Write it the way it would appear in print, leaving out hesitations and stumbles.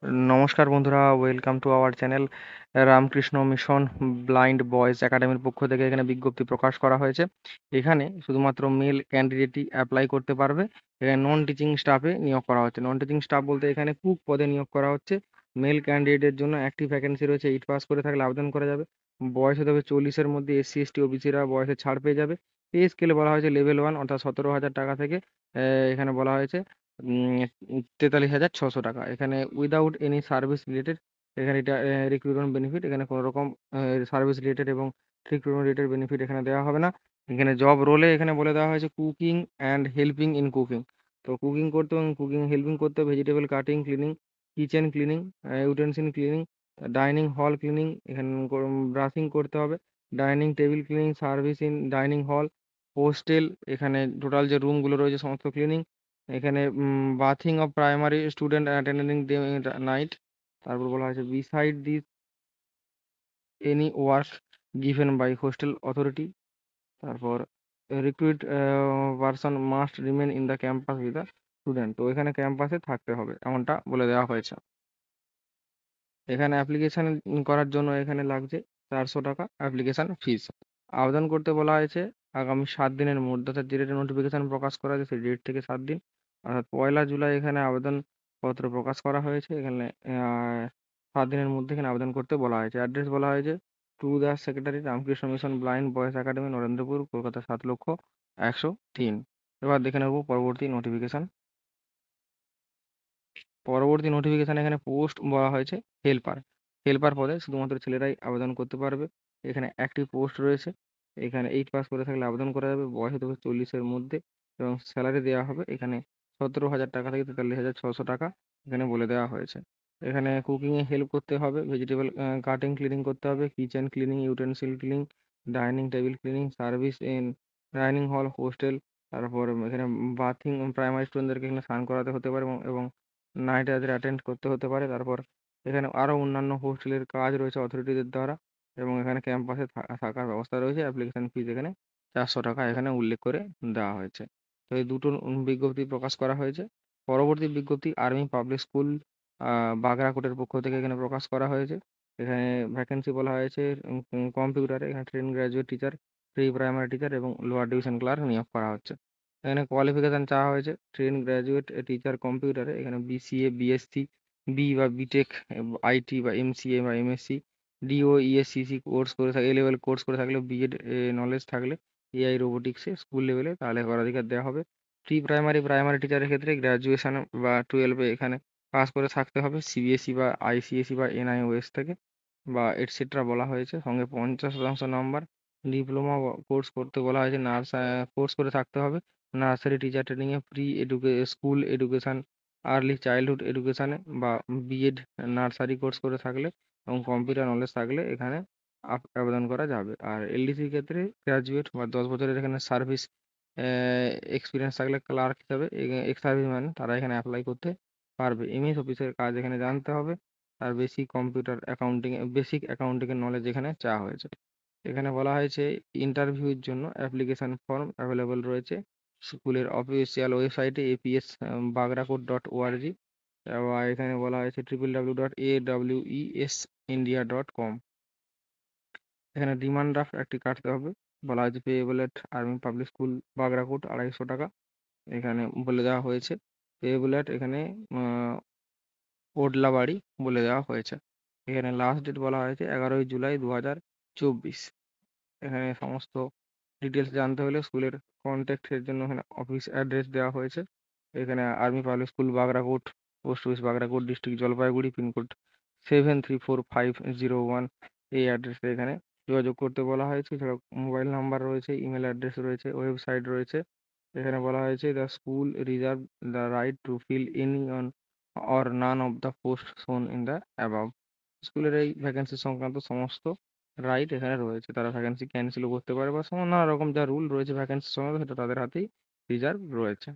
নমস্কার বন্ধুরা, welcome to our channel. Ramakrishna mission blind boys একাডেমির পক্ষ থেকে এখানে বিজ্ঞপ্তি প্রকাশ করা হয়েছে। এখানে শুধুমাত্র মেল ক্যান্ডিডেটই অ্যাপ্লাই করতে পারবে। এখানে নন টিচিং স্টাফে নিয়োগ করা হচ্ছে। নন টিচিং স্টাফ বলতে এখানে কুক পদে নিয়োগ করা হচ্ছে। মেল ক্যান্ডিডেটের জন্য একটি ভ্যাকেন্সি রয়েছে, 8 পাস করে থাকলে আবেদন করা যাবে। বয়স হতে হবে 40-এর মধ্যে। এসসি এসটি ওবিসিরা বয়সে ছাড় পেয়ে যাবে। পে স্কেলে বলা হয়েছে লেভেল 1 অর্থাৎ 17,000 টাকা থেকে এখানে বলা হয়েছে 43,600 টাকা। এখানে উইদাউট এনি সার্ভিস রিলেটেড, এখানে এটা রিক্রুটমেন্ট বেনিফিট, এখানে কোনো রকম সার্ভিস রিলেটেড এবং রিক্রুটমেন্ট রিলেটেড বেনিফিট এখানে দেওয়া হবে না। এখানে জব রোলে এখানে বলে দেওয়া হয়েছে cooking and helping in cooking. তো কুকিং করতে এবং কুকিং হেল্পিং করতে vegetable cutting, cleaning, kitchen cleaning, utensil cleaning, dining hall cleaning, এখানে ব্রাশিং করতে হবে, dining table cleaning, service in dining hall, hostel, এখানে টোটাল যে রুমগুলো রয়েছে সমস্ত ক্লিনিং, এখানে bathing of primary student attending night. তারপর বলা হয়েছে beside this any work given by hostel authority. তারপর recruit person must remain in the campus with the student. তো এখানে ক্যাম্পাসে থাকতে হবে এমনটা বলে দেওয়া হয়েছে। এখানে অ্যাপ্লিকেশন করার জন্য এখানে লাগছে 400 টাকা অ্যাপ্লিকেশন ফিস। আবেদন করতে বলা হয়েছে আগামী 7 দিনের মধ্যে, অর্থাৎ যে ডেটে নোটিফিকেশন প্রকাশ করা হয়েছে সেই ডেট থেকে 7 দিন, অর্থাৎ 1 জুলাই এখানে আবেদনপত্র প্রকাশ করা হয়েছে। এখানে 7 দিনের মধ্যে এখানে আবেদন করতে বলা হয়েছে। অ্যাড্রেস বলা হয়েছে to the secretary, Ramakrishna mission blind boys academy, Narendrapur, Kolkata 7,01,000। এবার দেখে নেবো পরবর্তী নোটিফিকেশন। পরবর্তী নোটিফিকেশন এখানে পোস্ট বলা হয়েছে হেল্পার। হেল্পার পদে শুধুমাত্র ছেলেরাই আবেদন করতে পারবে। এখানে একটি পোস্ট রয়েছে। এখানে 8 পাস করে থাকলে আবেদন করা যাবে। বয়স হতে হবে 40-এর মধ্যে এবং স্যালারি দেওয়া হবে এখানে 17,000 টাকা থেকে 43,600 টাকা এখানে বলে দেওয়া হয়েছে। এখানে কুকিংয়ে হেল্প করতে হবে, ভেজিটেবল কাটিং ক্লিনিং করতে হবে, kitchen cleaning, utensil cleaning, dining table cleaning, service in dining hall, hostel. তারপর এখানে বাথিং প্রাইমারি স্টুডেন্টদেরকে এখানে স্নান করাতে হতে পারে এবং নাইট এদের অ্যাটেন্ড করতে হতে পারে। তারপর এখানে আরও অন্যান্য হোস্টেলের কাজ রয়েছে অথরিটিদের দ্বারা এবং এখানে ক্যাম্পাসে থাকার ব্যবস্থা রয়েছে। অ্যাপ্লিকেশন ফিজ এখানে 400 টাকা এখানে উল্লেখ করে দেওয়া হয়েছে। তো এই দুটো বিজ্ঞপ্তি প্রকাশ করা হয়েছে। পরবর্তী বিজ্ঞপ্তি আর্মি পাবলিক স্কুল বাগরাকোটের পক্ষ থেকে এখানে প্রকাশ করা হয়েছে। এখানে ভ্যাকেন্সি বলা হয়েছে কম্পিউটারে, এখানে train graduate teacher, pre primary teacher এবং লোয়ার ডিভিশন ক্লার্ক নিয়োগ করা হচ্ছে। এখানে কোয়ালিফিকেশন চাওয়া হয়েছে ট্রেন গ্র্যাজুয়েট টিচার কম্পিউটারে, এখানে বিসিএ, বিএসসি, বি বা বিটেক, আইটি বা এমসিএ বা এমএসসি, ডিও, ইএসসিসি কোর্স করে থাকে, এ লেভেল কোর্স করে থাকলে, বিএড নলেজ থাকলে এআই রোবোটিক্সে স্কুল লেভেলে, তাহলে অগ্রাধিকার দেওয়া হবে। প্রি প্রাইমারি প্রাইমারি টিচারের ক্ষেত্রে গ্র্যাজুয়েশন বা 12-এ এখানে পাস করে থাকতে হবে সিবিএসই বা আইসিএসই বা এনআইওএস থেকে বা এটসেট্রা বলা হয়েছে। সঙ্গে 50% নাম্বার। ডিপ্লোমা কোর্স করতে বলা হয়েছে, কোর্স করে থাকতে হবে নার্সারি টিচার ট্রেনিংয়ে, স্কুল এডুকেশন, আর্লি চাইল্ডহুড এডুকেশনে বা বিএড নার্সারি কোর্স করে থাকলে এবং কম্পিউটার নলেজ থাকলে এখানে আবেদন করা যাবে। আর এলডিসির ক্ষেত্রে গ্র্যাজুয়েট বা 10 বছরের এখানে সার্ভিস এক্সপিরিয়েন্স থাকলে ক্লার্ক হিসাবে, এক্স সার্ভিসম্যান তারা এখানে অ্যাপ্লাই করতে পারবে। এমএস অফিসের কাজ এখানে জানতে হবে। আর বেসিক অ্যাকাউন্টিংয়ের নলেজ এখানে চাওয়া হয়েছে। এখানে বলা হয়েছে ইন্টারভিউর জন্য অ্যাপ্লিকেশন ফর্ম অ্যাভেলেবল রয়েছে স্কুলের অফিসিয়াল ওয়েবসাইটে এপিএস bagrakoot.org। বা এখানে বলা হয়েছে www.awesIndia.com। এখানে ডিমান্ড ড্রাফট একটি কাটতে হবে। বলা হয়েছে পেয়েবল এট আর্মি পাবলিক স্কুল বাগরাকোট 250 টাকা এখানে বলে দেওয়া হয়েছে। পেয়েবল এট এখানে ওডলাবাড়ি বলে দেওয়া হয়েছে। এখানে লাস্ট ডেট বলা হয়েছে 11ই জুলাই 2024। এখানে সমস্ত ডিটেলস জানতে হলে স্কুলের কন্ট্যাক্টের জন্য এখানে অফিস অ্যাড্রেস দেওয়া হয়েছে। এখানে army public school Bagrakot, post office Bagrakot, district Jalpaiguri, pincode 734501, এই অ্যাড্রেসে এখানে যোগাযোগ করতে বলা হয়েছে। এছাড়াও মোবাইল নাম্বার রয়েছে, ইমেল অ্যাড্রেস রয়েছে, ওয়েবসাইট রয়েছে। এখানে বলা হয়েছে the school reserve the right to fill any one or none of the post shown in the above. স্কুলের এই ভ্যাকেন্সি সংক্রান্ত সমস্ত রাইট এখানে রয়েছে। তারা ভ্যাকেন্সি ক্যান্সেলও করতে পারে বা নানা রকম যা রুল রয়েছে ভ্যাকেন্সির সংক্রান্ত সেটা তাদের হাতেই রিজার্ভ রয়েছে।